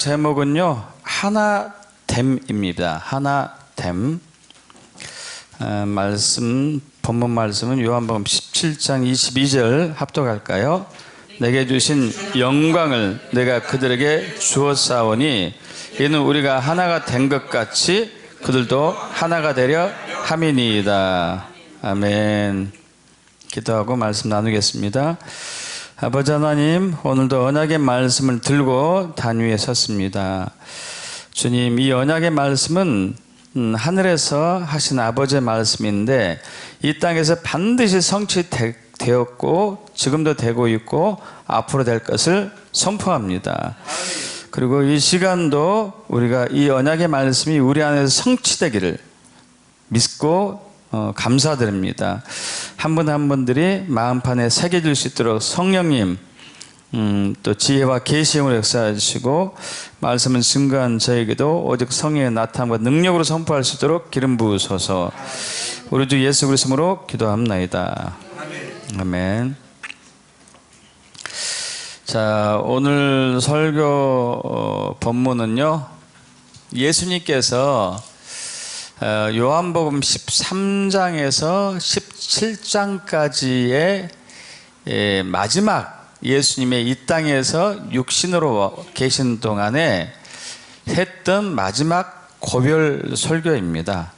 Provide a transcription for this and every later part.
제목은요, 하나됨입니다. 하나됨. 본문 말씀은 요한복음 17장 22절 합독할까요? 내게 주신 영광을 내가 그들에게 주었사오니 이는 우리가 하나가 된 것 같이 그들도 하나가 되려 함이니이다. 아멘. 기도하고 말씀 나누겠습니다. 아버지 하나님, 오늘도 언약의 말씀을 들고 단 위에 섰습니다. 주님, 이 언약의 말씀은 하늘에서 하신 아버지의 말씀인데 이 땅에서 반드시 성취되었고 지금도 되고 있고 앞으로 될 것을 선포합니다. 그리고 이 시간도 우리가 이 언약의 말씀이 우리 안에서 성취되기를 믿고 감사드립니다. 한 분 한 분들이 마음판에 새겨질 수 있도록 성령님 또 지혜와 계시형으로 역사해 주시고 말씀을 증거한 저에게도 오직 성령의 나타남과 능력으로 선포할 수 있도록 기름 부으소서. 우리 주 예수 그리스도로 기도합나이다. 아멘. 자, 오늘 설교 본문은요, 예수님께서 요한복음 13장에서 17장까지의 마지막 예수님의 이 땅에서 육신으로 계신 동안에 했던 마지막 고별 설교입니다.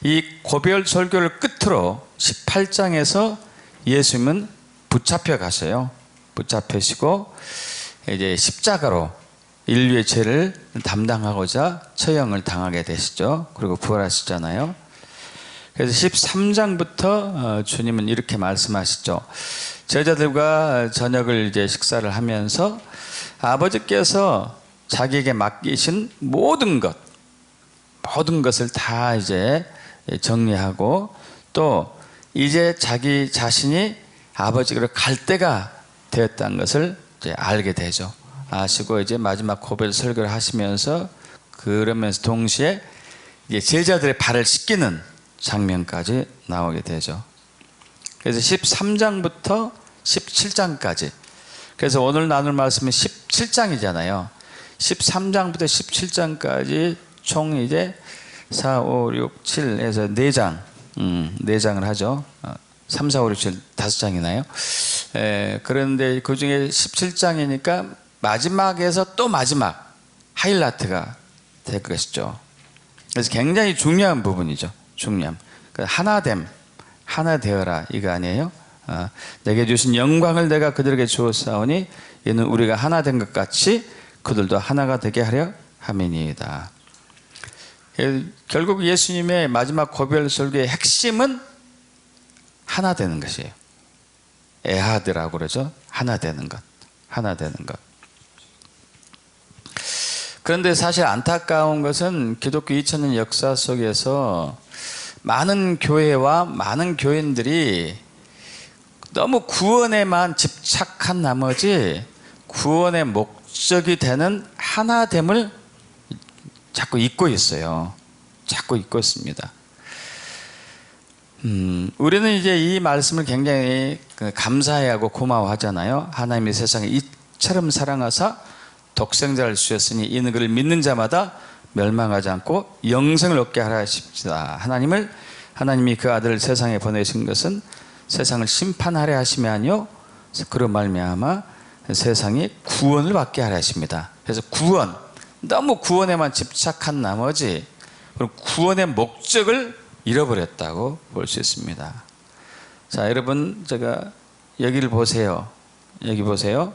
이 고별 설교를 끝으로 18장에서 예수님은 붙잡혀 가세요. 붙잡히시고 이제 십자가로 인류의 죄를 담당하고자 처형을 당하게 되시죠. 그리고 부활하시잖아요. 그래서 13장부터 주님은 이렇게 말씀하시죠. 제자들과 저녁을 이제 식사를 하면서 아버지께서 자기에게 맡기신 모든 것을 다 이제 정리하고 또 이제 자기 자신이 아버지께로 갈 때가 되었다는 것을 이제 알게 되죠. 아시고 이제 마지막 고별 설교를 하시면서 그러면서 동시에 이제 제자들의 발을 씻기는 장면까지 나오게 되죠. 그래서 13장부터 17장까지. 그래서 오늘 나눌 말씀은 17장이잖아요. 13장부터 17장까지 총 이제 4, 5, 6, 7에서 4장, 4장을 하죠. 3, 4, 5, 6, 7, 5장이나요? 그런데 그 중에 17장이니까 마지막에서 또 마지막 하이라이트가 될 것이죠. 그래서 굉장히 중요한 부분이죠. 중요함. 하나됨, 하나 되어라 이거 아니에요? 내게 주신 영광을 내가 그들에게 주었사오니 이는 우리가 하나 된 것 같이 그들도 하나가 되게 하려 함이니이다. 결국 예수님의 마지막 고별 설교의 핵심은 하나 되는 것이에요. 에하드라고 그러죠. 하나 되는 것. 하나 되는 것. 그런데 사실 안타까운 것은 기독교 2000년 역사 속에서 많은 교회와 많은 교인들이 너무 구원에만 집착한 나머지 구원의 목적이 되는 하나됨을 자꾸 잊고 있어요. 자꾸 잊고 있습니다. 우리는 이제 이 말씀을 굉장히 감사해하고 고마워하잖아요. 하나님이 세상에 이처럼 사랑하사 독생자를 주셨으니 이는 그를 믿는 자마다 멸망하지 않고 영생을 얻게 하라 하십시다. 하나님이 그 아들을 세상에 보내신 것은 세상을 심판하려 하심이 아니요 그로 말미암아 세상이 구원을 받게 하려 하십니다. 그래서 너무 구원에만 집착한 나머지 구원의 목적을 잃어버렸다고 볼 수 있습니다. 자, 여러분, 제가 여기를 보세요. 여기 보세요.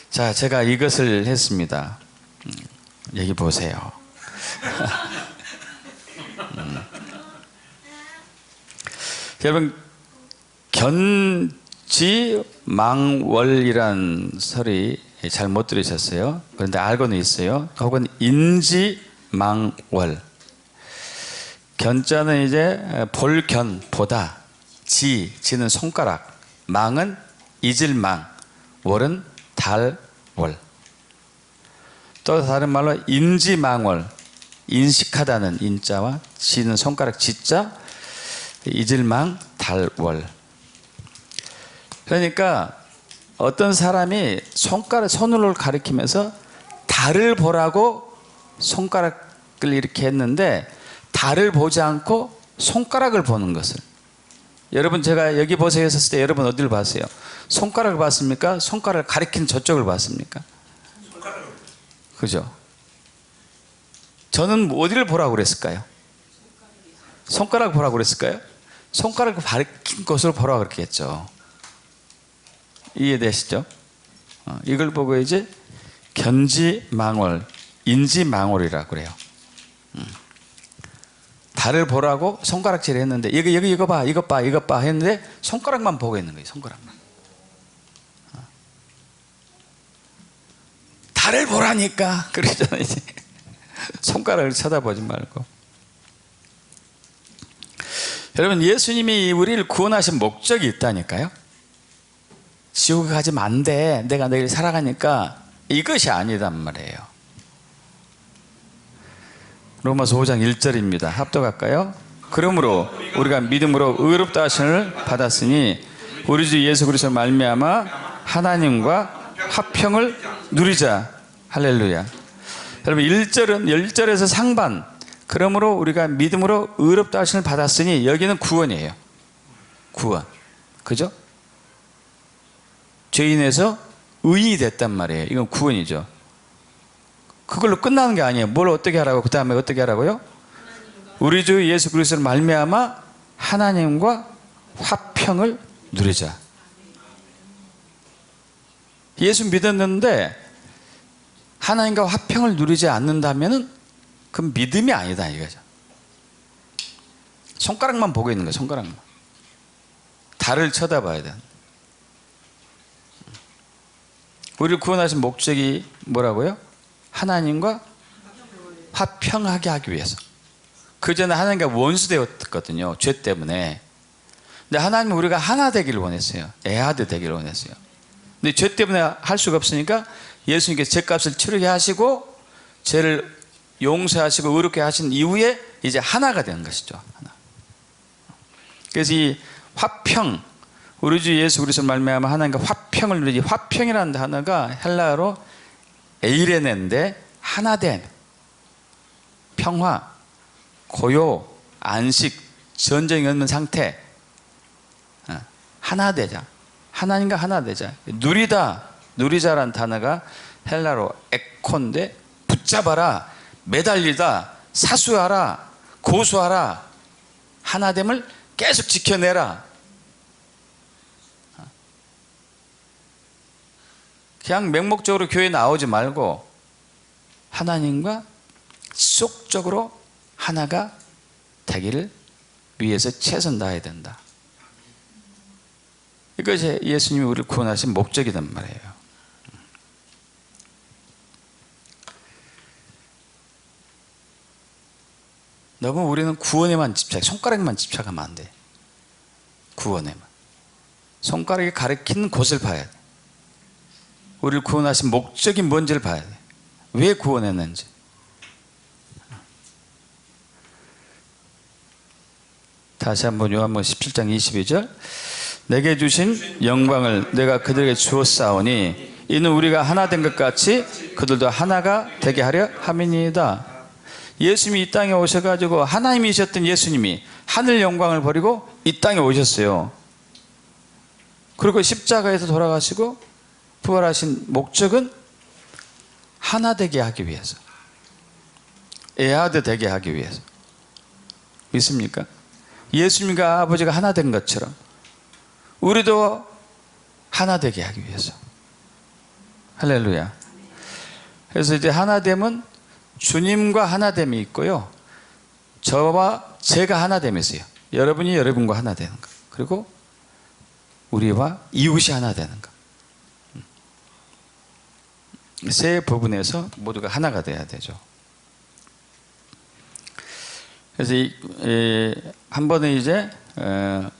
자, 제가 이것을 했습니다. 여기 보세요. 여러분, 견지망월이란 설이 잘 못 들으셨어요. 그런데 알고는 있어요. 혹은 인지망월. 견자는 이제 볼견, 보다. 지는 손가락. 망은 이질망. 월은 달, 월. 또 다른 말로 인지망월. 인식하다는 인자와 지는 손가락 지자, 이질망, 달, 월. 그러니까 어떤 사람이 손으로 가리키면서 달을 보라고 손가락을 이렇게 했는데 달을 보지 않고 손가락을 보는 것을. 여러분 제가 여기 보세요 했을 때 여러분 어디를 봤어요? 손가락을 봤습니까? 손가락을 가리키는 저쪽을 봤습니까? 그죠? 저는 어디를 보라고 그랬을까요? 손가락을 보라고 그랬을까요? 손가락을 가리킨 곳을 보라고 그랬겠죠. 이해되시죠? 이걸 보고 이제 견지망월, 인지망월이라고 그래요. 달을 보라고 손가락질을 했는데 이거 봐, 이것 봐, 이것 봐 했는데 손가락만 보고 있는 거예요. 손가락만. 달을 보라니까 그러잖아요. 손가락을 쳐다보지 말고. 여러분 예수님이 우리를 구원하신 목적이 있다니까요. 지옥에 가지면 안 돼, 내가 너희를 사랑하니까, 이것이 아니단 말이에요. 로마서 5장 1절입니다. 합독할까요? 그러므로 우리가 믿음으로 의롭다 하심을 받았으니 우리 주 예수 그리스도 말미암아 하나님과 화평을 누리자. 할렐루야. 여러분 1절에서 상반, 그러므로 우리가 믿음으로 의롭다 하심을 받았으니, 여기는 구원이에요. 구원. 그죠? 죄인에서 의인이 됐단 말이에요. 이건 구원이죠. 그걸로 끝나는 게 아니에요. 뭘 어떻게 하라고? 그 다음에 어떻게 하라고요? 우리 주 예수 그리스도를 말미암아 하나님과 화평을 누리자. 예수 믿었는데 하나님과 화평을 누리지 않는다면 그건 믿음이 아니다 이거죠. 손가락만 보고 있는 거예요. 손가락만. 달을 쳐다봐야 돼. 우리를 구원하신 목적이 뭐라고요? 하나님과 화평하게 하기 위해서. 그전에 하나님과 원수되었거든요. 죄 때문에. 근데 하나님은 우리가 하나 되기를 원했어요. 애아들 되기를 원했어요. 근데 죄 때문에 할 수가 없으니까 예수님께서 죄값을 치르게 하시고 죄를 용서하시고 의롭게 하신 이후에 이제 하나가 되는 것이죠. 하나. 그래서 이 화평, 우리 주 예수 그리스도 말미암아 하나님과 화평을 누리지. 화평이라는 단어가 헬라어로 에이레네인데 하나됨, 평화, 고요, 안식, 전쟁이 없는 상태. 하나 되자. 하나님과 하나 되자. 누리다, 누리자라는 단어가 헬라로 에콘데 붙잡아라, 매달리다, 사수하라, 고수하라, 하나됨을 계속 지켜내라. 그냥 맹목적으로 교회에 나오지 말고 하나님과 지속적으로 하나가 되기를 위해서 최선 다해야 된다. 이것이 예수님이 우리를 구원하신 목적이란 말이에요. 너무 우리는 구원에만 손가락에만 집착하면 안 돼. 구원에만. 손가락이 가리키는 곳을 봐야 돼. 우리를 구원하신 목적이 뭔지를 봐야 돼. 왜 구원했는지. 다시 한번 요한복음 17장 22절. 내게 주신 영광을 내가 그들에게 주었사오니 이는 우리가 하나 된 것 같이 그들도 하나가 되게 하려 함이니이다. 예수님이 이 땅에 오셔가지고 하나님이셨던 예수님이 하늘 영광을 버리고 이 땅에 오셨어요. 그리고 십자가에서 돌아가시고 부활하신 목적은 하나 되게 하기 위해서, 애아들 되게 하기 위해서. 믿습니까? 예수님과 아버지가 하나 된 것처럼 우리도 하나 되게 하기 위해서. 할렐루야. 그래서 이제 하나됨은 주님과 하나됨이 있고요, 저와 제가 하나됨이 있어요. 여러분이 여러분과 하나 되는 것, 그리고 우리와 이웃이 하나 되는 것. 세 부분에서 모두가 하나가 돼야 되죠. 그래서 한 번은 이제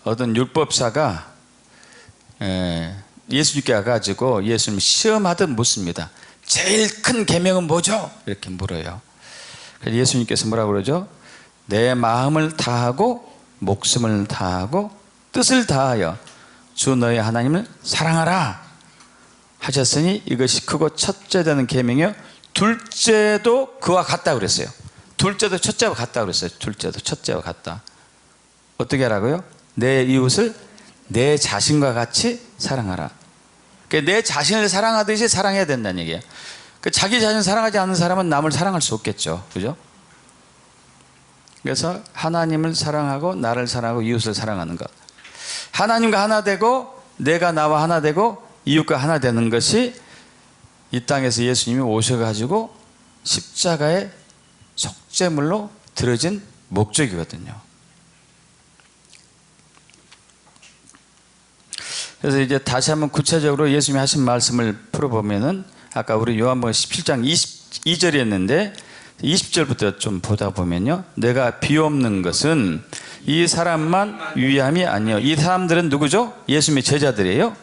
어떤 율법사가 예수님께 와가지고 예수님 시험하듯 묻습니다. 제일 큰 계명은 뭐죠? 이렇게 물어요. 그래서 예수님께서 뭐라고 그러죠? 내 마음을 다하고 목숨을 다하고 뜻을 다하여 주 너의 하나님을 사랑하라. 하셨으니 이것이 크고 첫째 되는 계명이요 둘째도 그와 같다 그랬어요. 둘째도 첫째와 같다 그랬어요. 둘째도 첫째와 같다. 어떻게 하라고요? 내 이웃을 내 자신과 같이 사랑하라. 그러니까 내 자신을 사랑하듯이 사랑해야 된다는 얘기예요. 자기 자신을 사랑하지 않는 사람은 남을 사랑할 수 없겠죠. 그죠? 그래서 하나님을 사랑하고 나를 사랑하고 이웃을 사랑하는 것. 하나님과 하나 되고 내가 나와 하나 되고 이웃과 하나 되는 것이 이 땅에서 예수님이 오셔가지고 십자가의 속죄물로 들어진 목적이거든요. 그래서 이제 다시 한번 구체적으로 예수님이 하신 말씀을 풀어보면은 아까 우리 요한복음 17장 22절이었는데 20절부터 좀 보다 보면요. 내가 비옵는 것은 이 사람만 위함이 아니요. 이 사람들은 누구죠? 예수님의 제자들이에요.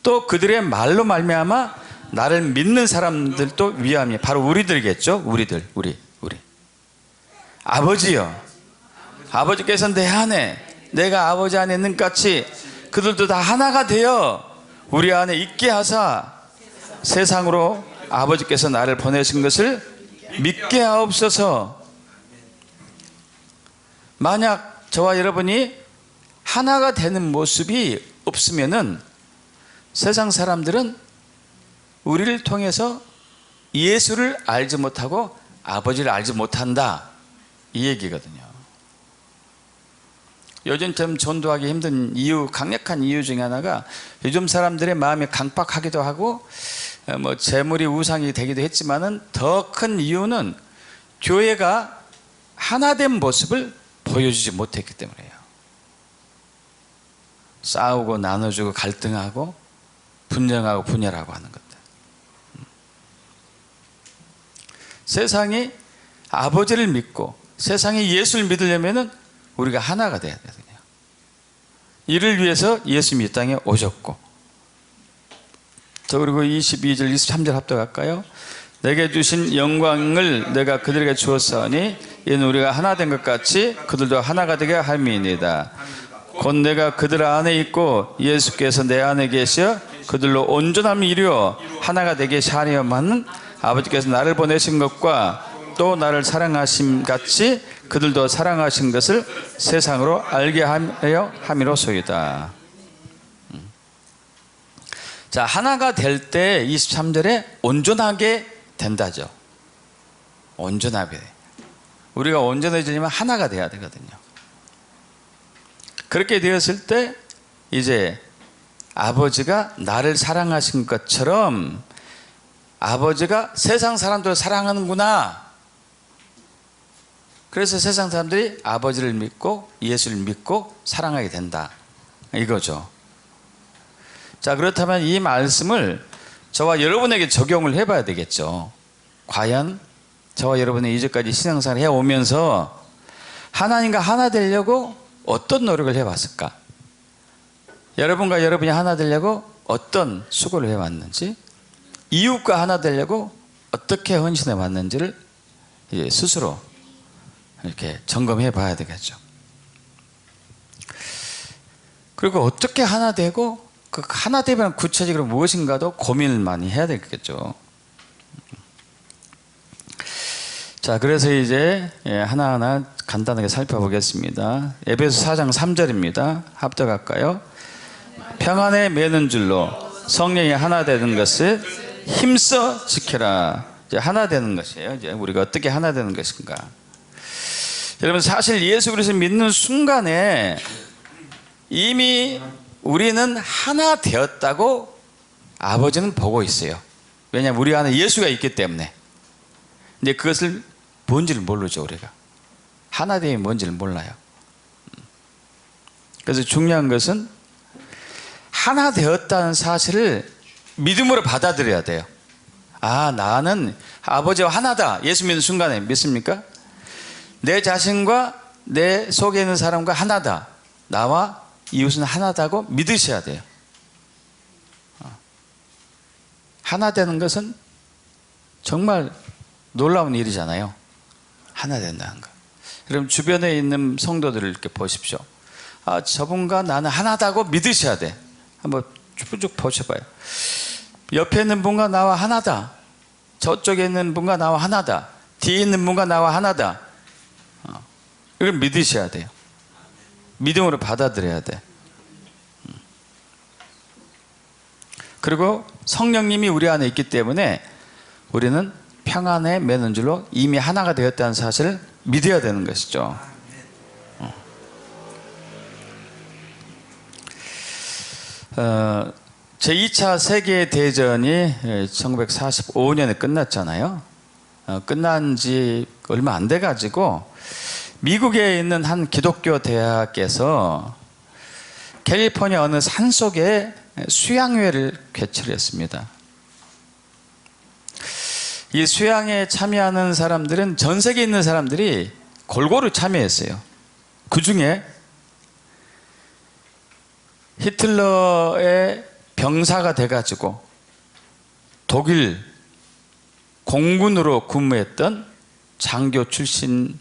또 그들의 말로 말미암아 나를 믿는 사람들도 위함이 바로 우리들이겠죠. 우리 아버지요. 아버지께서 내 안에 내가 아버지 안에 있는 같이 그들도 다 하나가 되어 우리 안에 있게 하사 세상으로 아버지께서 나를 보내신 것을 믿게 하옵소서. 만약 저와 여러분이 하나가 되는 모습이 없으면은 세상 사람들은 우리를 통해서 예수를 알지 못하고 아버지를 알지 못한다 이 얘기거든요. 요즘처럼 전도하기 힘든 이유, 강력한 이유 중에 하나가 요즘 사람들의 마음이 강박하기도 하고 뭐 재물이 우상이 되기도 했지만은 더 큰 이유는 교회가 하나된 모습을 보여주지 못했기 때문이에요. 싸우고 나눠주고 갈등하고 분쟁하고 분열하고 하는 것들. 세상이 아버지를 믿고 세상이 예수를 믿으려면은 우리가 하나가 돼야 되거든요. 이를 위해서 예수님이 이 땅에 오셨고. 자, 그리고 22절 23절 합독할까요? 내게 주신 영광을 내가 그들에게 주었사오니 이는 우리가 하나 된 것 같이 그들도 하나가 되게 함이니이다. 곧 내가 그들 안에 있고 예수께서 내 안에 계셔 그들로 온전함을 이루어 하나가 되게 하려면 아버지께서 나를 보내신 것과 또 나를 사랑하심 같이 그들도 사랑하신 것을 세상으로 알게 하여 함이로소이다. 자, 하나가 될 때 23절에 온전하게 된다죠. 온전하게. 우리가 온전해지려면 하나가 돼야 되거든요. 그렇게 되었을 때 이제 아버지가 나를 사랑하신 것처럼 아버지가 세상 사람들을 사랑하는구나. 그래서 세상 사람들이 아버지를 믿고 예수를 믿고 사랑하게 된다 이거죠. 자, 그렇다면 이 말씀을 저와 여러분에게 적용을 해봐야 되겠죠. 과연 저와 여러분이 이제까지 신앙생활을 해오면서 하나님과 하나 되려고 어떤 노력을 해왔을까? 여러분과 여러분이 하나 되려고 어떤 수고를 해왔는지, 이웃과 하나 되려고 어떻게 헌신해 왔는지를 스스로 이렇게 점검해 봐야 되겠죠. 그리고 어떻게 하나 되고 그 하나 되면 구체적으로 무엇인가도 고민을 많이 해야 되겠죠. 자, 그래서 이제 하나하나 간단하게 살펴보겠습니다. 에베소 4장 3절입니다. 합독할까요? 평안에 매는 줄로 성령이 하나 되는 것을 힘써 지켜라. 이제 하나 되는 것이에요. 이제 우리가 어떻게 하나 되는 것인가? 여러분, 사실 예수 그리스도를 믿는 순간에 이미 우리는 하나 되었다고 아버지는 보고 있어요. 왜냐하면 우리 안에 예수가 있기 때문에. 근데 그것을 뭔지를 모르죠. 우리가 하나됨이 뭔지를 몰라요. 그래서 중요한 것은 하나 되었다는 사실을 믿음으로 받아들여야 돼요. 아, 나는 아버지와 하나다. 예수 믿는 순간에 믿습니까? 내 자신과 내 속에 있는 사람과 하나다. 나와 이웃은 하나다고 믿으셔야 돼요. 하나 되는 것은 정말 놀라운 일이잖아요. 하나 된다는 거. 여러분, 주변에 있는 성도들을 이렇게 보십시오. 아, 저분과 나는 하나다고 믿으셔야 돼. 한번 쭉 보셔봐요. 옆에 있는 분과 나와 하나다. 저쪽에 있는 분과 나와 하나다. 뒤에 있는 분과 나와 하나다. 이걸 믿으셔야 돼요. 믿음으로 받아들여야 돼. 그리고 성령님이 우리 안에 있기 때문에 우리는 평안에 매는 줄로 이미 하나가 되었다는 사실을 믿어야 되는 것이죠. 제2차 세계대전이 1945년에 끝났잖아요. 끝난 지 얼마 안 돼가지고 미국에 있는 한 기독교 대학에서 캘리포니아 어느 산속에 수양회를 개최를 했습니다. 이 수양회에 참여하는 사람들은 전 세계에 있는 사람들이 골고루 참여했어요. 그 중에 히틀러의 병사가 돼가지고 독일 공군으로 근무했던 장교 출신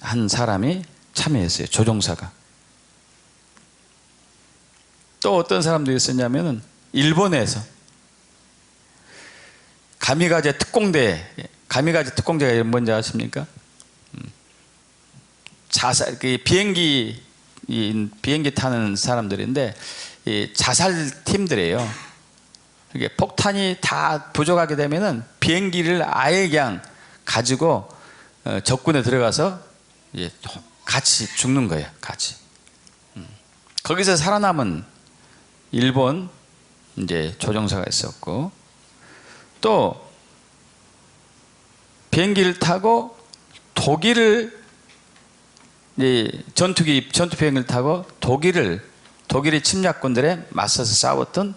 한 사람이 참여했어요. 조종사가. 또 어떤 사람도 있었냐면은 일본에서 가미가제 특공대가 뭔지 아십니까? 자살, 비행기 타는 사람들인데 자살 팀들이에요. 이게 폭탄이 다 부족하게 되면은 비행기를 아예 그냥 가지고 적군에 들어가서 같이 죽는 거예요. 같이. 거기서 살아남은 일본 이제 조종사가 있었고, 또 비행기를 타고 독일을 전투 비행기를 타고 독일의 침략군들에 맞서서 싸웠던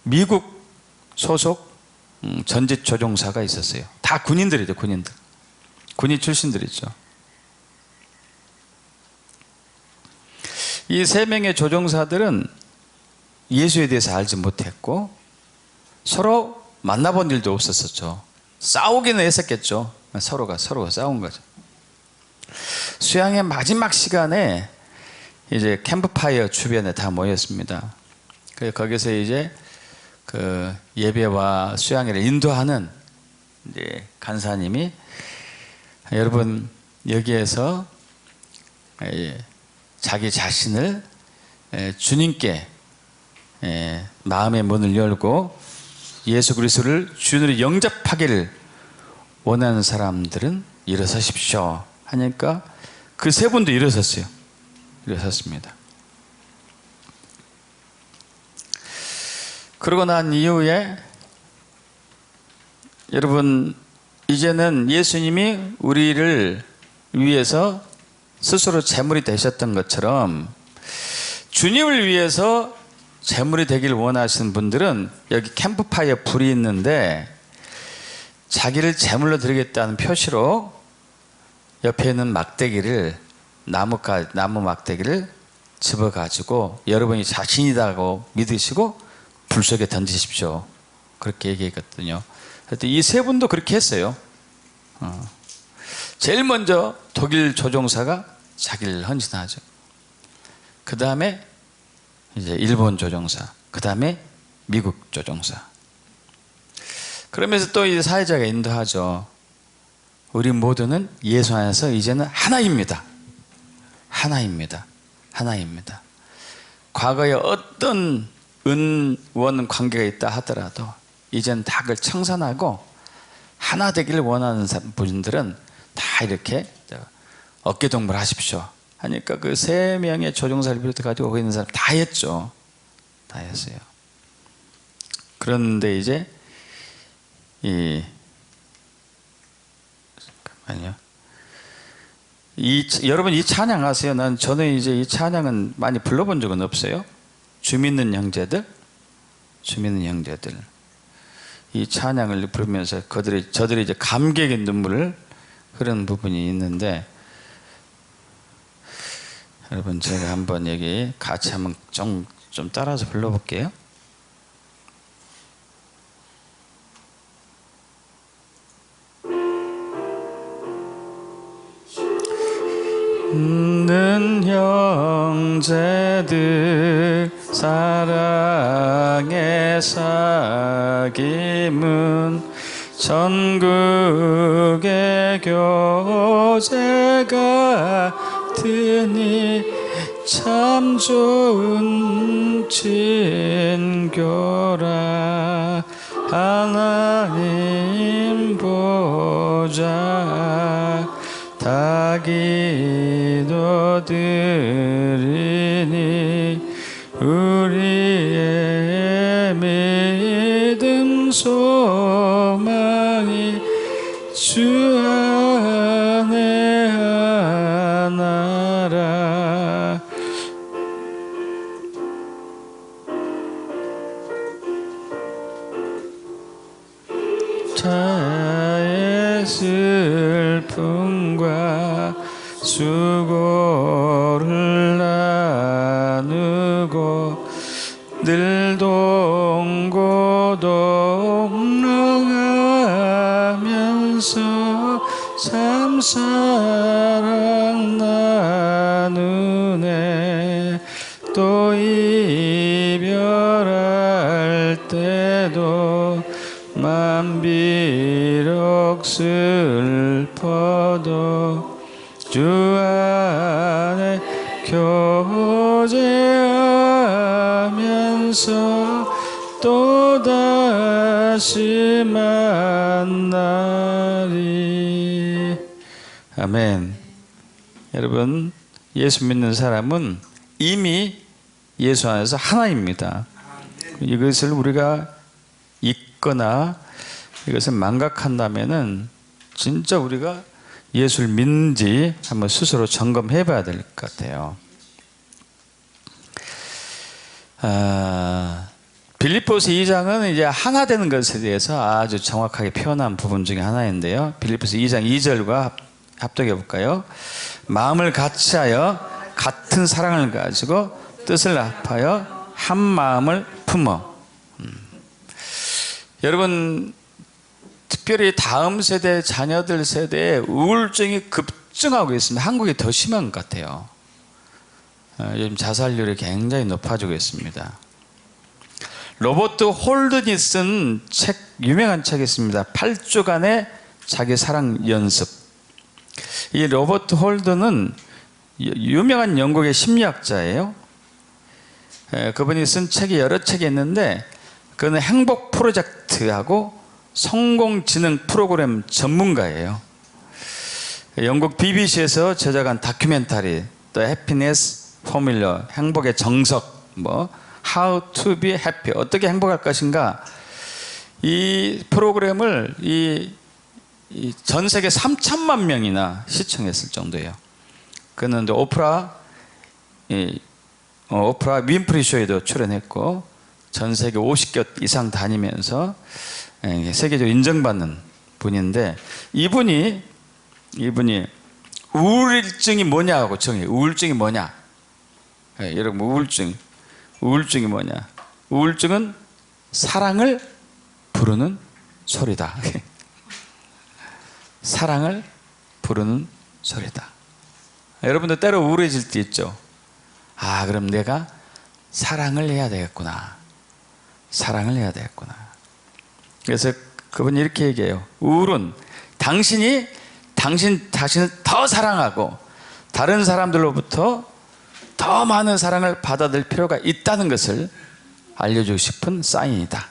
미국 소속 전직 조종사가 있었어요. 다 군인들이죠. 군인 출신들이죠. 이 세 명의 조종사들은 예수에 대해서 알지 못했고 서로 만나본 일도 없었었죠. 싸우기는 했었겠죠. 서로가 싸운 거죠. 수양의 마지막 시간에 이제 캠프파이어 주변에 다 모였습니다. 그래서 거기서 이제 그 예배와 수양회를 인도하는 이제 간사님이, 여러분 여기에서 자기 자신을 주님께 마음의 문을 열고 예수 그리스도를 주님으로 영접하기를 원하는 사람들은 일어서십시오 하니까 그 세 분도 일어섰어요. 일어섰습니다. 그러고 난 이후에 여러분, 이제는 예수님이 우리를 위해서 스스로 제물이 되셨던 것처럼 주님을 위해서 제물이 되길 원하시는 분들은 여기 캠프파이어 불이 있는데 자기를 제물로 드리겠다는 표시로 옆에 있는 막대기를 나무 막대기를 집어가지고 여러분이 자신이다고 믿으시고 불 속에 던지십시오. 그렇게 얘기했거든요. 이 세 분도 그렇게 했어요. 제일 먼저 독일 조종사가 자기를 헌신하죠. 그 다음에 이제 일본 조종사, 그 다음에 미국 조종사. 그러면서 또 이제 사회자가 인도하죠. 우리 모두는 예수 안에서 이제는 하나입니다. 하나입니다. 하나입니다. 과거에 어떤 은원 관계가 있다 하더라도 이제는 다 그걸 청산하고 하나 되기를 원하는 분들은 다 이렇게 어깨동무를 하십시오 하니까 그 세 명의 조종사를 비롯해 가지고 있는 사람 다 했죠. 다 했어요. 그런데 이제 여러분 이 찬양 아세요? 저는 이제 이 찬양은 많이 불러본 적은 없어요. 주민는 형제들 이 찬양을 부르면서 저들이 이제 감격의 눈물을 흐르는 부분이 있는데, 여러분 제가 한번 여기 같이 한번 좀 따라서 불러볼게요. 는 형제들 사랑의 사귐은 전국의 교제 같으니 참 좋은 친교라. 하나님 보좌 다 기도드리니 우리의 믿음 소망이 주 안에 하나라. 자의 슬픔과 수고를 나누고 늘 동고동락하면서 참 사랑 나누네. 또 이별할 때도 맘 비록 슬퍼도 주 안에 교제하면서 또다시 만나리. 아멘. 여러분, 예수 믿는 사람은 이미 예수 안에서 하나입니다. 이것을 우리가 잊거나 이것을 망각한다면은 진짜 우리가 예수를 믿는지 한번 스스로 점검해 봐야 될 것 같아요. 빌립보서 2장은 이제 하나 되는 것에 대해서 아주 정확하게 표현한 부분 중에 하나인데요. 빌립보서 2장 2절과 합독해 볼까요? 마음을 같이하여 같은 사랑을 가지고 뜻을 합하여 한 마음을 품어. 여러분, 특별히 다음 세대, 자녀들 세대에 우울증이 급증하고 있습니다. 한국이 더 심한 것 같아요. 요즘 자살률이 굉장히 높아지고 있습니다. 로버트 홀든이 쓴 책, 유명한 책이 있습니다. 8주간의 자기 사랑 연습. 이 로버트 홀든은 유명한 영국의 심리학자예요. 그분이 쓴 책이 여러 책이 있는데 그는 행복 프로젝트하고 성공지능 프로그램 전문가예요. 영국 BBC에서 제작한 다큐멘터리 The Happiness Formula, 행복의 정석, How to be happy, 어떻게 행복할 것인가, 이 프로그램을 전 세계 3천만 명이나 시청했을 정도예요. 그는 오프라 윈프리 쇼에도 출연했고 전 세계 50곳 이상 다니면서 세계적으로 인정받는 분인데, 이분이 우울증이 뭐냐고 정해요. 우울증이 뭐냐? 여러분, 우울증이 뭐냐? 우울증은 사랑을 부르는 소리다. 사랑을 부르는 소리다. 여러분들 때로 우울해질 때 있죠. 그럼 내가 사랑을 해야 되겠구나. 사랑을 해야 되겠구나. 그래서 그분이 이렇게 얘기해요. 우울은 당신 자신을 더 사랑하고 다른 사람들로부터 더 많은 사랑을 받아들일 필요가 있다는 것을 알려주고 싶은 사인이다.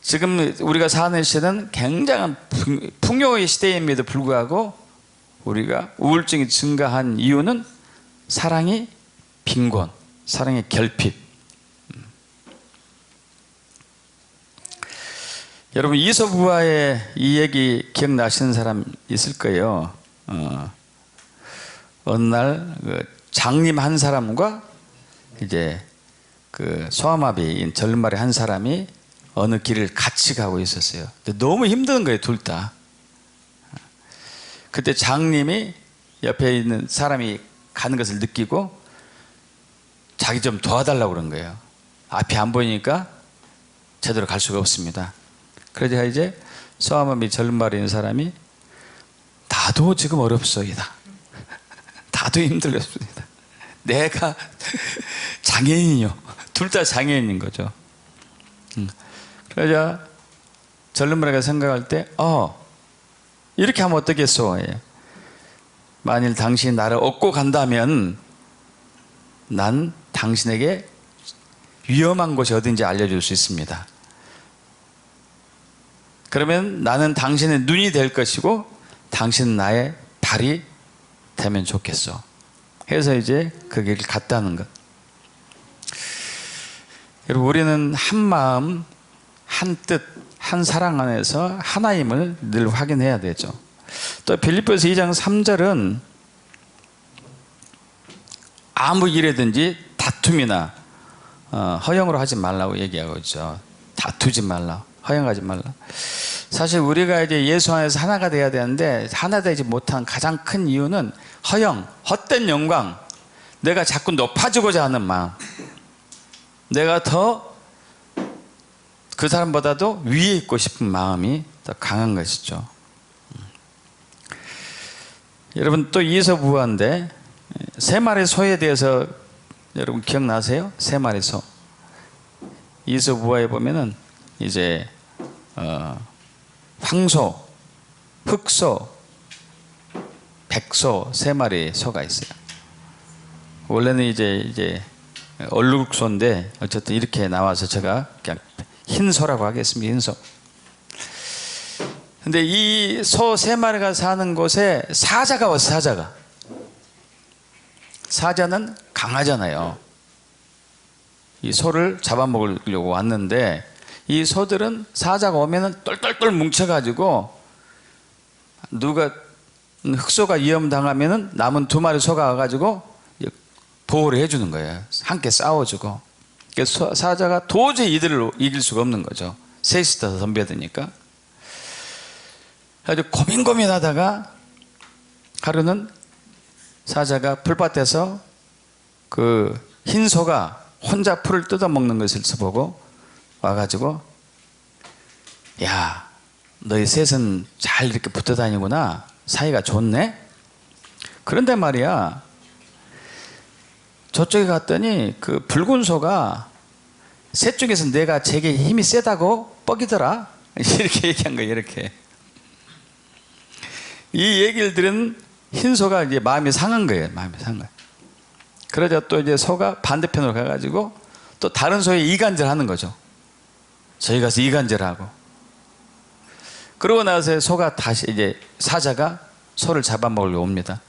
지금 우리가 사는 시대는 굉장한 풍요의 시대임에도 불구하고 우리가 우울증이 증가한 이유는 사랑의 빈곤, 사랑의 결핍. 여러분, 이솝우화의 이 얘기 기억나시는 사람 있을 거예요. 어느 날 장님 한 사람과 이제 소아마비인 절름발이 한 사람이 어느 길을 같이 가고 있었어요. 근데 너무 힘든 거예요, 둘 다. 그때 장님이 옆에 있는 사람이 가는 것을 느끼고 자기 좀 도와달라고 그런 거예요. 앞이 안 보이니까 제대로 갈 수가 없습니다. 그러자 이제 소아마비 절름발인 사람이 나도 지금 어렵소이다. 나도 힘들었습니다. 내가 장애인이요. 둘 다 장애인인 거죠. 그러자 젊은 분에게 생각할 때, 이렇게 하면 어떻겠소? 만일 당신이 나를 얻고 간다면 난 당신에게 위험한 곳이 어딘지 알려줄 수 있습니다. 그러면 나는 당신의 눈이 될 것이고 당신은 나의 발이 되면 좋겠어. 해서 이제 그 길을 갔다는 것. 여러분, 우리는 한 마음, 한 뜻, 한 사랑 안에서 하나임을 늘 확인해야 되죠. 또 빌립보서 2장 3절은 아무 일이든지 다툼이나 허영으로 하지 말라고 얘기하고 있죠. 다투지 말라, 허영하지 말라. 사실 우리가 이제 예수 안에서 하나가 돼야 되는데 하나 되지 못한 가장 큰 이유는 허영, 헛된 영광, 내가 자꾸 높아지고자 하는 마음, 내가 더 그 사람보다도 위에 있고 싶은 마음이 더 강한 것이죠. 여러분, 또 이서부화인데 세 마리 소에 대해서 여러분 기억나세요? 세 마리 소. 이서부화에 보면은 이제 황소, 흑소, 백소 세 마리 소가 있어요. 원래는 이제 얼룩소인데 어쨌든 이렇게 나와서 제가 그냥 흰소라고 하겠습니다. 흰소. 근데 이 소 세 마리가 사는 곳에 사자가 왔어요. 사자가. 사자는 강하잖아요. 이 소를 잡아먹으려고 왔는데 이 소들은 사자가 오면은 똘똘똘 뭉쳐가지고 누가 흑소가 위험당하면은 남은 두 마리 소가 와가지고 보호를 해주는 거예요. 함께 싸워주고. 그래서 사자가 도저히 이들을 이길 수가 없는 거죠. 셋이 다 덤벼드니까. 아주 고민하다가 하루는 사자가 풀밭에서 그 흰 소가 혼자 풀을 뜯어먹는 것을 보고 와가지고, 야, 너희 셋은 잘 이렇게 붙어 다니구나. 사이가 좋네. 그런데 말이야, 저쪽에 갔더니 그 붉은 소가 셋 중에서 내가 제게 힘이 세다고 뻑이더라. 이렇게 얘기한 거예요. 이렇게. 이 얘기를 들은 흰 소가 이제 마음이 상한 거예요. 마음이 상한 거예요. 그러자 또 이제 소가 반대편으로 가가지고 또 다른 소에 이간질 하는 거죠. 저희 가서 이간질하고. 그러고 나서 소가 다시 이제 사자가 소를 잡아먹으려고 옵니다.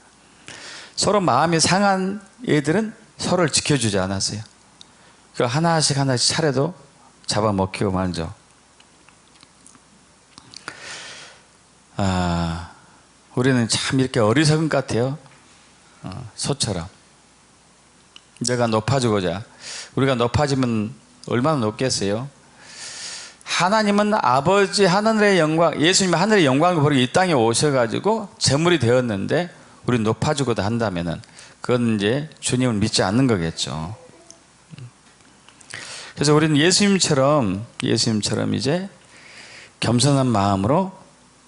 서로 마음이 상한 애들은 서로를 지켜주지 않았어요. 그 하나씩 차례도 잡아먹히고 말죠. 우리는 참 이렇게 어리석은 것 같아요. 소처럼. 내가 높아지고자. 우리가 높아지면 얼마나 높겠어요? 하나님은 아버지 하늘의 영광, 예수님이 하늘의 영광을 버리고 이 땅에 오셔가지고 제물이 되었는데 우리 높아지고자 한다면은 그건 이제 주님을 믿지 않는 거겠죠. 그래서 우리는 예수님처럼 이제 겸손한 마음으로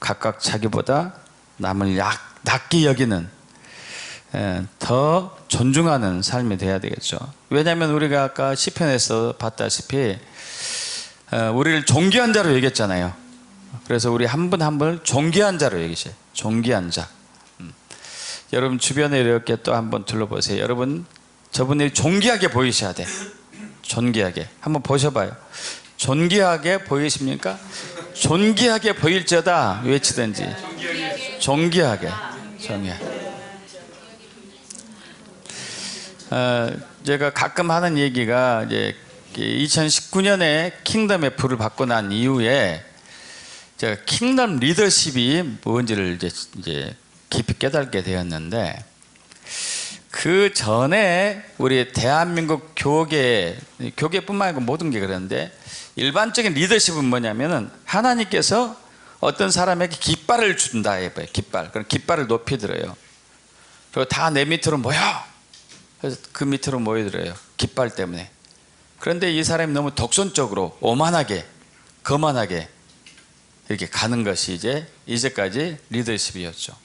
각각 자기보다 남을 낮게 여기는, 더 존중하는 삶이 돼야 되겠죠. 왜냐하면 우리가 아까 시편에서 봤다시피 우리를 존귀한 자로 여겼잖아요. 그래서 우리 한 분 한 분을 존귀한 자로 여기셔요. 존귀한 자. 여러분 주변에 이렇게 또 한번 둘러보세요. 여러분 저분들이 존귀하게 보이셔야 돼. 존귀하게. 한번 보셔봐요. 존귀하게 보이십니까? 존귀하게 보일지어다 외치든지. 존귀하게. 제가 가끔 하는 얘기가 이제 2019년에 킹덤의 불을 받고 난 이후에 제가 킹덤 리더십이 뭔지를 이제 깊이 깨닫게 되었는데, 그 전에 우리 대한민국 교계뿐만 아니고 모든 게 그런데 일반적인 리더십은 뭐냐면은 하나님께서 어떤 사람에게 깃발을 준다 해봐요. 깃발. 그럼 깃발을 높이 들어요. 그리고 다 내 밑으로 모여. 그래서 그 밑으로 모여들어요. 깃발 때문에. 그런데 이 사람이 너무 독선적으로 오만하게 거만하게 이렇게 가는 것이 이제까지 리더십이었죠.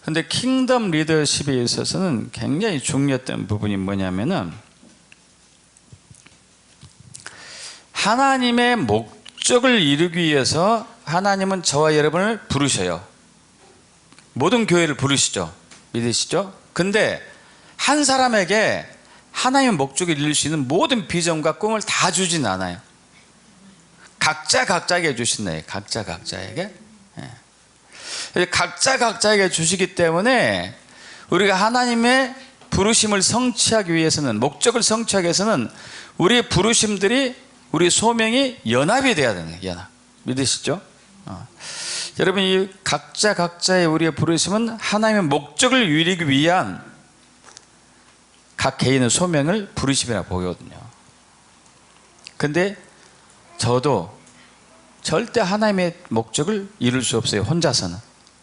근데 킹덤 리더십에 있어서는 굉장히 중요했던 부분이 뭐냐면은 하나님의 목적을 이루기 위해서 하나님은 저와 여러분을 부르셔요. 모든 교회를 부르시죠. 믿으시죠? 근데 한 사람에게 하나님의 목적을 이룰 수 있는 모든 비전과 꿈을 다 주진 않아요. 각자에게 주신다요. 각자에게. 각자에게 주시기 때문에 우리가 하나님의 부르심을 성취하기 위해서는, 목적을 성취하기 위해서는 우리의 부르심들이, 우리 소명이 연합이 돼야 되는 거예요. 연합. 믿으시죠? 여러분, 이 각자의 우리의 부르심은 하나님의 목적을 이루기 위한 각 개인의 소명을 부르심이라고 보거든요. 근데 저도 절대 하나님의 목적을 이룰 수 없어요. 혼자서는.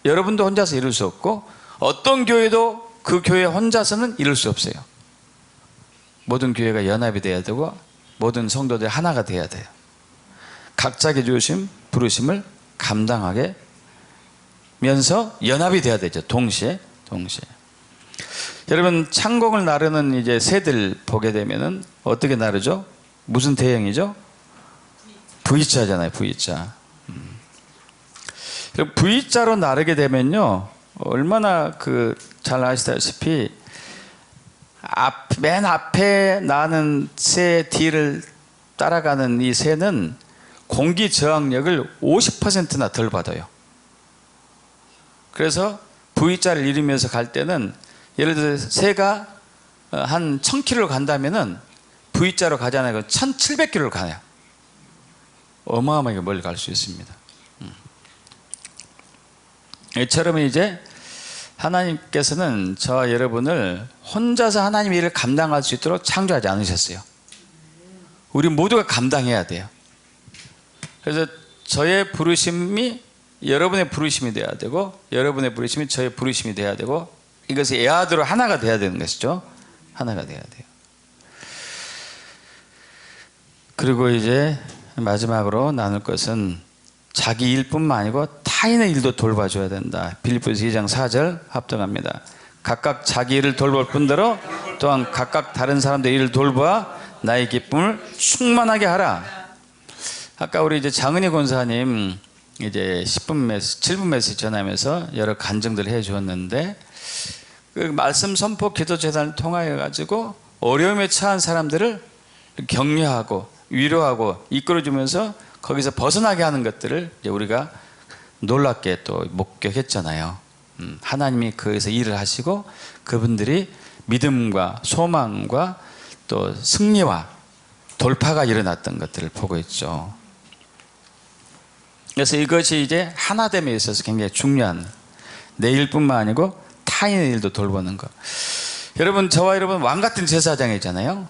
여러분도 혼자서 이룰 수 없고, 어떤 교회도 그 교회 혼자서는 이룰 수 없어요. 모든 교회가 연합이 돼야 되고 모든 성도들이 하나가 돼야 돼요. 각자에게 주신 부르심을 감당하게 면서 연합이 돼야 되죠. 동시에. 여러분, 창공을 나르는 이제 새들 보게 되면은 어떻게 나르죠? 무슨 대형이죠? V자잖아요. V자. V자로 나르게 되면요, 얼마나 잘 아시다시피 맨 앞에 나는 새 뒤를 따라가는 이 새는 공기 저항력을 50%나 덜 받아요. 그래서 V자를 이루면서 갈 때는, 예를 들어서 새가 한 1000km를 간다면은 V자로 가잖아요. 1700km를 가요. 어마어마하게 멀리 갈 수 있습니다. 이처럼 이제 하나님께서는 저와 여러분을 혼자서 하나님의 일을 감당할 수 있도록 창조하지 않으셨어요. 우리 모두가 감당해야 돼요. 그래서 저의 부르심이 여러분의 부르심이 돼야 되고, 여러분의 부르심이 저의 부르심이 돼야 되고, 이것이 애아들로 하나가 돼야 되는 것이죠. 하나가 돼야 돼요. 그리고 이제 마지막으로 나눌 것은 자기 일뿐만 아니고 타인의 일도 돌봐줘야 된다. 빌립보서 2장 4절 합독합니다. 각각 자기 일을 돌볼 뿐더러 또한 각각 다른 사람들의 일을 돌보아 나의 기쁨을 충만하게 하라. 아까 우리 이제 장은희 권사님 이제 10분 메시지, 7분 메시지 전하면서 여러 간증들을 해 주었는데, 그 말씀 선포 기도 재단을 통하여 가지고 어려움에 처한 사람들을 격려하고 위로하고 이끌어주면서 거기서 벗어나게 하는 것들을 이제 우리가 놀랍게 또 목격했잖아요. 하나님이 거기서 일을 하시고 그분들이 믿음과 소망과 또 승리와 돌파가 일어났던 것들을 보고 있죠. 그래서 이것이 이제 하나됨에 있어서 굉장히 중요한, 내 일뿐만 아니고 타인의 일도 돌보는 것. 여러분, 저와 여러분 왕 같은 제사장이잖아요.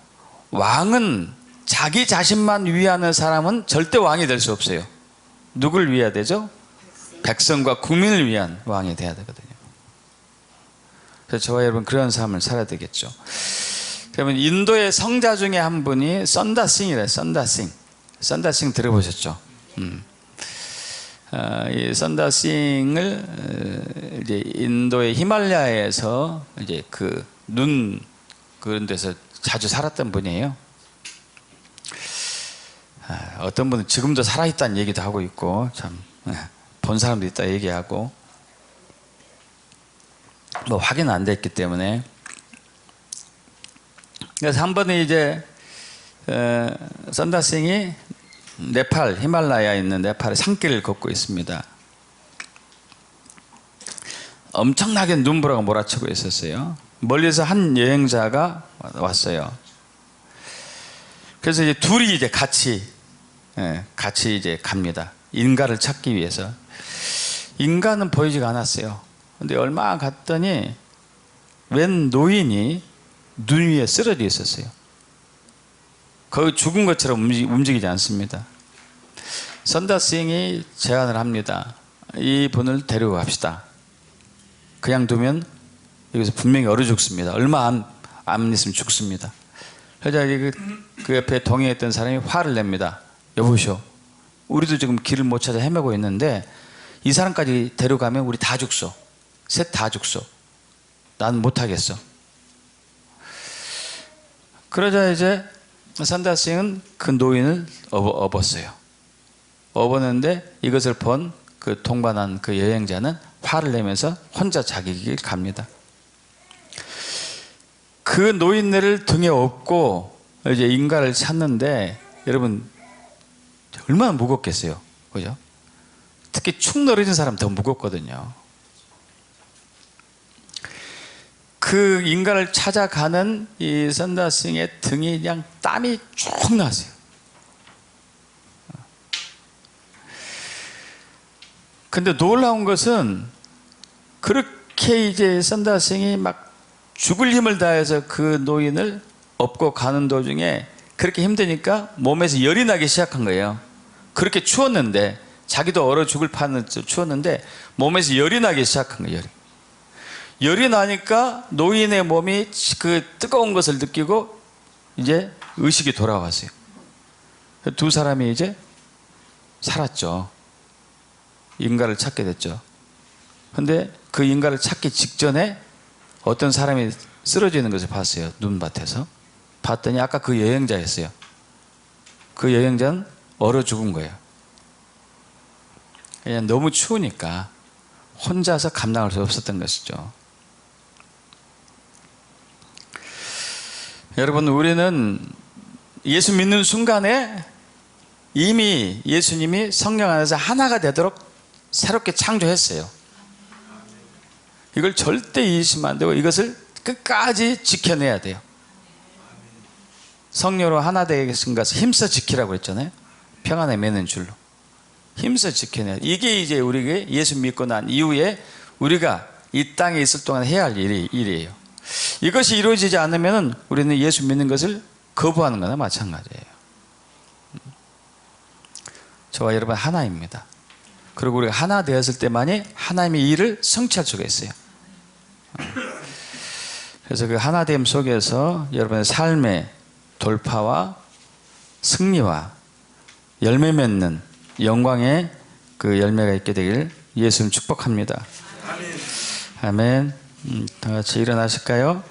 왕은 자기 자신만 위하는 사람은 절대 왕이 될 수 없어요. 누굴 위해야 되죠? 백성과 국민을 위한 왕이 돼야 되거든요. 그래서 저와 여러분 그런 삶을 살아야 되겠죠. 그러면 인도의 성자 중에 한 분이 선다싱이래요. 선다싱 들어보셨죠? 이 선다싱을 이제 인도의 히말라야에서 이제 그런 데서 자주 살았던 분이에요. 어떤 분은 지금도 살아있다는 얘기도 하고 있고, 참 본 사람도 있다 얘기하고, 뭐 확인은 안 됐기 때문에. 그래서 한 번은 이제 선다싱이 네팔, 히말라야에 있는 네팔의 산길을 걷고 있습니다. 엄청나게 눈보라가 몰아치고 있었어요. 멀리서 한 여행자가 왔어요. 그래서 이제 둘이 이제 같이 이제 갑니다. 인가를 찾기 위해서. 인가는 보이지가 않았어요. 근데 얼마 갔더니 웬 노인이 눈 위에 쓰러져 있었어요. 거의 죽은 것처럼 움직이지 않습니다. 선다싱이 제안을 합니다. 이 분을 데리고 갑시다. 그냥 두면 여기서 분명히 얼어 죽습니다. 얼마 안 있으면 죽습니다. 그래서 그 옆에 동행했던 사람이 화를 냅니다. 여보시오, 우리도 지금 길을 못 찾아 헤매고 있는데 이 사람까지 데려가면 우리 다 죽소. 셋 다 죽소. 난 못하겠어. 그러자 이제 산다스는 그 노인을 업었어요. 업었는데 이것을 본 그 동반한 그 여행자는 화를 내면서 혼자 자기 길 갑니다. 그 노인네를 등에 업고 이제 인가를 찾는데 여러분 얼마나 무겁겠어요. 그죠? 특히 축 늘어진 사람 더 무겁거든요. 그 인가를 찾아가는 이 산다스의 등이 그냥 땀이 쭉 나세요. 근데 놀라운 것은 그렇게 이제 산다스이 막 죽을 힘을 다해서 그 노인을 업고 가는 도중에 그렇게 힘드니까 몸에서 열이 나기 시작한 거예요. 그렇게 추웠는데 자기도 얼어 죽을 판을 추웠는데 몸에서 열이 나기 시작한 거예요. 열이 나니까 노인의 몸이 그 뜨거운 것을 느끼고 이제 의식이 돌아왔어요. 두 사람이 이제 살았죠. 인가를 찾게 됐죠. 근데 그 인가를 찾기 직전에 어떤 사람이 쓰러지는 것을 봤어요. 눈밭에서. 봤더니 아까 그 여행자였어요. 그 여행자는 얼어 죽은 거예요. 그냥 너무 추우니까 혼자서 감당할 수 없었던 것이죠. 여러분, 우리는 예수 믿는 순간에 이미 예수님이 성령 안에서 하나가 되도록 새롭게 창조했어요. 이걸 절대 잊으시면 안 되고 이것을 끝까지 지켜내야 돼요. 성령으로 하나 되신 것을 힘써 지키라고 했잖아요. 평안에 매는 줄로 힘써 지켜내야 돼요. 이게 이제 우리가 예수 믿고 난 이후에 우리가 이 땅에 있을 동안 해야 할 일이에요. 이것이 이루어지지 않으면 우리는 예수 믿는 것을 거부하는 거나 마찬가지예요. 저와 여러분 하나입니다. 그리고 우리가 하나 되었을 때만이 하나님의 일을 성취할 수가 있어요. 그래서 그 하나됨 속에서 여러분의 삶의 돌파와 승리와 열매 맺는 영광의 그 열매가 있게 되길 예수님 축복합니다. 아멘. 다 같이 일어나실까요?